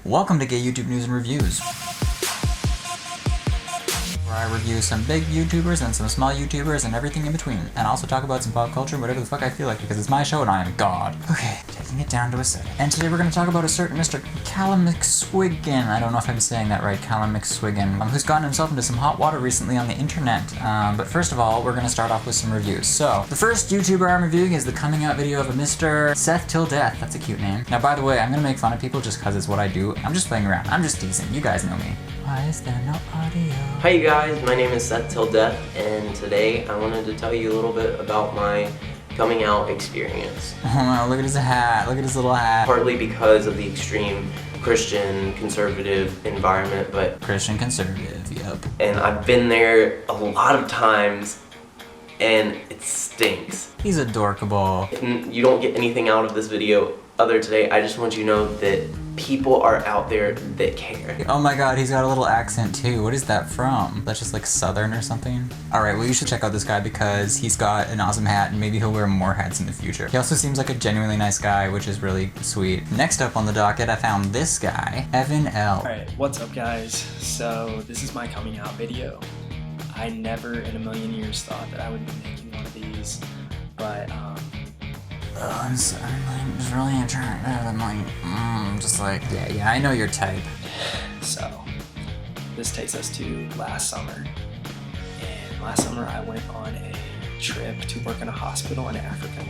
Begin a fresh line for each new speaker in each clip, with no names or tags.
Welcome to Gay YouTube News and Reviews, where I review some big YouTubers and some small YouTubers and everything in between, and also talk about some pop culture and whatever the fuck I feel like, because it's my show and I am God. Okay, taking it down to a setting. And today we're going to talk about a certain Mr. Calum Mcswiggan. I don't know if I'm saying that right, Calum Mcswiggan, who's gotten himself into some hot water recently on the internet. But first of all, we're going to start off with some reviews. So, the first YouTuber I'm reviewing is the coming out video of a Mr. Seth Tildeath. That's a cute name. Now, by the way, I'm going to make fun of people just because it's what I do. I'm just playing around. I'm just teasing. You guys know me. Why is there no audio?
Hi you guys, my name is Seth Tildeath, and today I wanted to tell you a little bit about my coming out experience.
Oh wow, look at his hat, look at his little hat.
Partly because of the extreme Christian conservative environment, but
Christian conservative, yep.
And I've been there a lot of times, and it stinks.
He's adorkable.
If you don't get anything out of this video other today, I just want you to know that people are out there that care.
Oh my god, he's got a little accent too. What is that from? That's just like Southern or something? Alright, well you should check out this guy because he's got an awesome hat and maybe he'll wear more hats in the future. He also seems like a genuinely nice guy, which is really sweet. Next up on the docket, I found this guy, Evan L.
Alright, what's up guys? So this is my coming out video. I never in a million years thought that I would be making one of these, but
oh, I'm just really attractive. I'm like, just like, yeah, I know your type.
So, this takes us to last summer. And last summer I went on a trip to work in a hospital in Africa.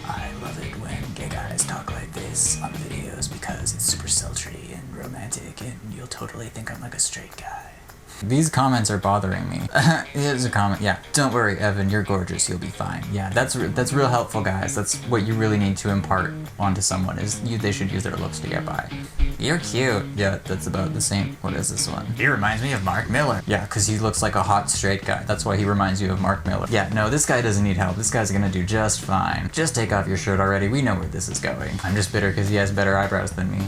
I love it when gay guys talk like this on videos because it's super sultry and romantic and you'll totally think I'm like a straight guy. These comments are bothering me. Here's a comment. Yeah, don't worry, Evan. You're gorgeous. You'll be fine. Yeah, that's real helpful, guys. That's what you really need to impart onto someone. Is they should use their looks to get by. You're cute. Yeah, that's about the same. What is this one? He reminds me of Mark Miller. Yeah, because he looks like a hot straight guy. That's why he reminds you of Mark Miller. Yeah, no, this guy doesn't need help. This guy's gonna do just fine. Just take off your shirt already. We know where this is going. I'm just bitter because he has better eyebrows than me.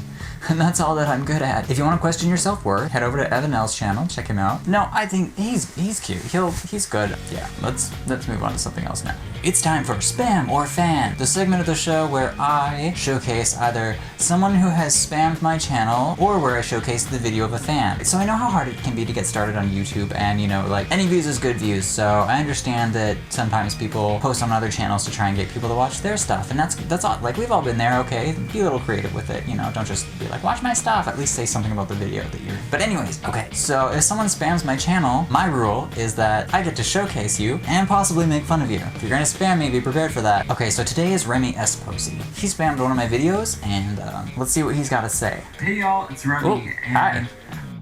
And that's all that I'm good at. If you want to question your self-worth, head over to Evan L's channel, check him out. No, I think he's cute. He's good. Yeah, let's move on to something else now. It's time for Spam or Fan, the segment of the show where I showcase either someone who has spammed my channel or where I showcase the video of a fan. So I know how hard it can be to get started on YouTube, and you know, like, any views is good views, so I understand that sometimes people post on other channels to try and get people to watch their stuff, and that's all, like, we've all been there, okay? Be a little creative with it, you know, don't just be like, watch my stuff, at least say something about the video that you're... But anyways, okay, so if someone spams my channel, my rule is that I get to showcase you and possibly make fun of you. If you're gonna spam me, be prepared for that. Okay, so today is Remy Esposi. He spammed one of my videos, and let's see what he's got to say.
Hey y'all, it's Remy.
Oh, hi.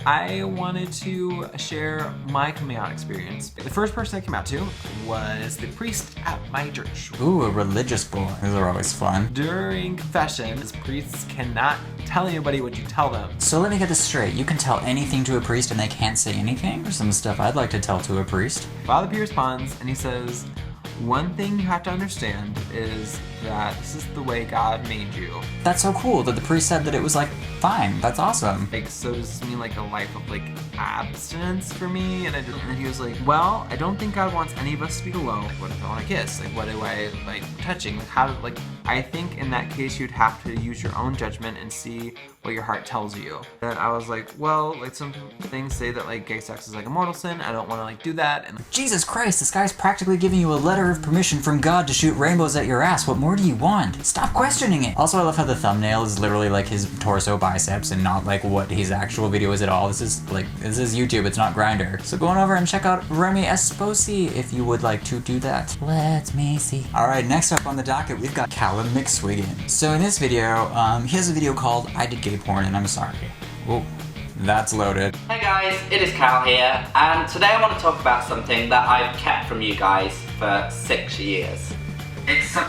I wanted to share my coming out experience. The first person I came out to was the priest at my church.
Ooh, a religious boy. Those are always fun.
During confession, priests cannot tell anybody what you tell them.
So let me get this straight. You can tell anything to a priest and they can't say anything? There's some stuff I'd like to tell to a priest.
Father P responds and he says, one thing you have to understand is that this is the way God made you.
That's so cool that the priest said that it was like, fine, that's awesome.
Like, so does this mean like a life of like abstinence for me? And then he was like, well, I don't think God wants any of us to be alone. What if I want to kiss? Like, what do I like touching? Like, how, like, I think in that case you'd have to use your own judgment and see what your heart tells you. And I was like, well, like some things say that like gay sex is like a mortal sin. I don't want to like do that. And
Jesus Christ, this guy's practically giving you a letter of permission from God to shoot rainbows at your ass. What more do you want? Stop questioning it. Also, I love how the thumbnail is literally like his torso biceps and not like what his actual video is at all. This is YouTube, it's not Grindr. So go on over and check out Remy Esposi if you would like to do that. Let me see. Alright, next up on the docket, we've got Calum Mcswiggan. So in this video, he has a video called I Did Gay Porn and I'm Sorry. Whoa, that's loaded.
Hey guys, it is Cal here, and today I want to talk about something that I've kept from you guys for 6 years.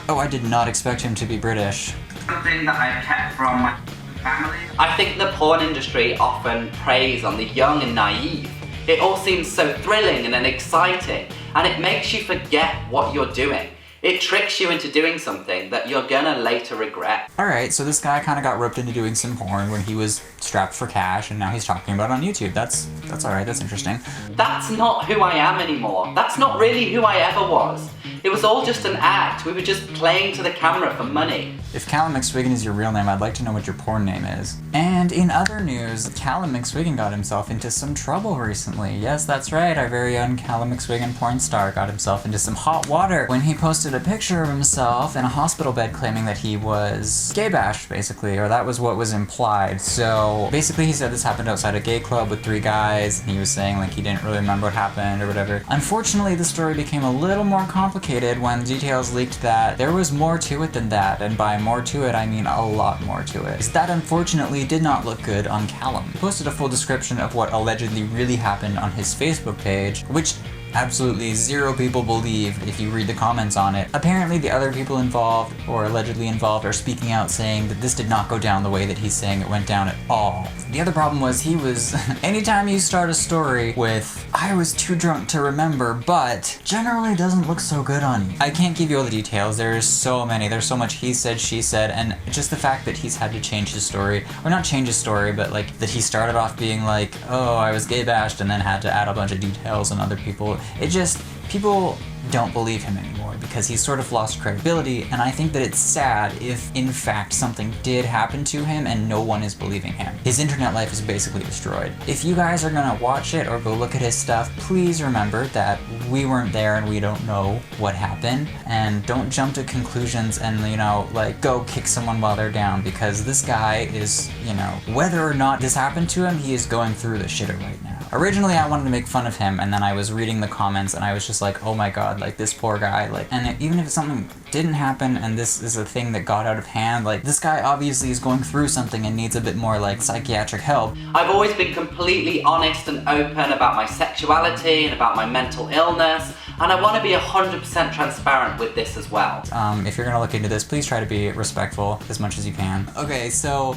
Oh, I did not expect him to be British.
Something that I've kept from my family. I think the porn industry often preys on the young and naive. It all seems so thrilling and exciting, and it makes you forget what you're doing. It tricks you into doing something that you're gonna later regret.
Alright, so this guy kind of got roped into doing some porn when he was strapped for cash, and now he's talking about it on YouTube. That's alright, that's interesting.
That's not who I am anymore. That's not really who I ever was. It was all just an act. We were just playing to the camera for money.
If Calum Mcswiggan is your real name, I'd like to know what your porn name is. And in other news, Calum Mcswiggan got himself into some trouble recently. Yes, that's right, our very own Calum Mcswiggan porn star got himself into some hot water when he posted a picture of himself in a hospital bed claiming that he was gay bashed, basically, or that was what was implied. So basically he said this happened outside a gay club with 3 guys, and he was saying like he didn't really remember what happened or whatever. Unfortunately, the story became a little more complicated when details leaked that there was more to it than that, and by more to it I mean a lot more to it. That unfortunately did not look good on Calum. He posted a full description of what allegedly really happened on his Facebook page, which absolutely 0 people believe if you read the comments on it. Apparently the other people involved, or allegedly involved, are speaking out saying that this did not go down the way that he's saying it went down at all. The other problem was he was, anytime you start a story with, I was too drunk to remember, but generally doesn't look so good on you. I can't give you all the details, there's so many, there's so much he said, she said, and just the fact that he's had to change his story, or not change his story, but like that he started off being like, oh, I was gay bashed, and then had to add a bunch of details on other people. It just, people don't believe him anymore because he's sort of lost credibility, and I think that it's sad if in fact something did happen to him and no one is believing him. His internet life is basically destroyed. If you guys are gonna watch it or go look at his stuff, please remember that we weren't there and we don't know what happened, and don't jump to conclusions and, you know, like go kick someone while they're down, because this guy is, you know, whether or not this happened to him, he is going through the shitter right now. Originally I wanted to make fun of him, and then I was reading the comments and I was just like, oh my god, like this poor guy, like, and even if something didn't happen and this is a thing that got out of hand, like this guy obviously is going through something and needs a bit more like psychiatric help.
I've always been completely honest and open about my sexuality and about my mental illness, and I want to be 100% transparent with this as well.
If you're gonna look into this, please try to be respectful as much as you can. Okay, so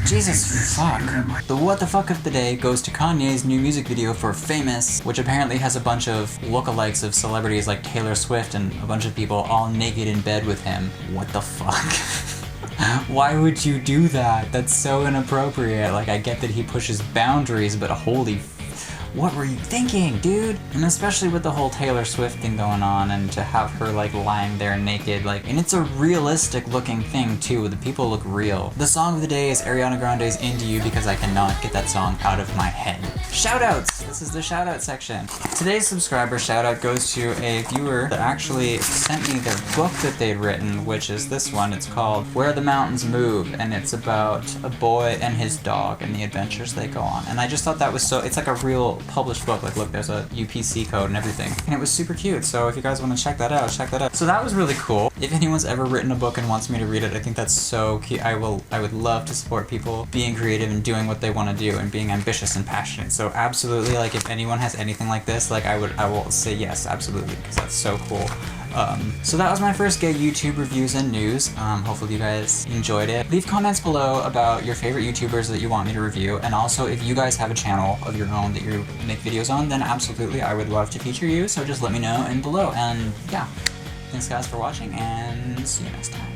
Jesus fuck. The what the fuck of the day goes to Kanye's new music video for Famous, which apparently has a bunch of lookalikes of celebrities like Taylor Swift and a bunch of people all naked in bed with him. What the fuck? Why would you do that? That's so inappropriate. Like, I get that he pushes boundaries, but holy what were you thinking, dude? And especially with the whole Taylor Swift thing going on, and to have her like lying there naked, like, and it's a realistic looking thing too. The people look real. The song of the day is Ariana Grande's Into You, because I cannot get that song out of my head. Shoutouts! This is the shoutout section. Today's subscriber shoutout goes to a viewer that actually sent me their book that they'd written, which is this one. It's called Where the Mountains Move, and it's about a boy and his dog and the adventures they go on. And I just thought that was so, it's like a real published book. Like, look, there's a UPC code and everything, and it was super cute. So if you guys want to check that out, check that out. So that was really cool. If anyone's ever written a book and wants me to read it, I think that's so cute. I would love to support people being creative and doing what they want to do and being ambitious and passionate. So absolutely, like, if anyone has anything like this, like, I will say yes, absolutely, because that's so cool. So that was my first gay YouTube reviews and news. Hopefully you guys enjoyed it. Leave comments below about your favorite YouTubers that you want me to review, and also if you guys have a channel of your own that you make videos on, then absolutely I would love to feature you, so just let me know in below. And yeah, thanks guys for watching, and see you next time.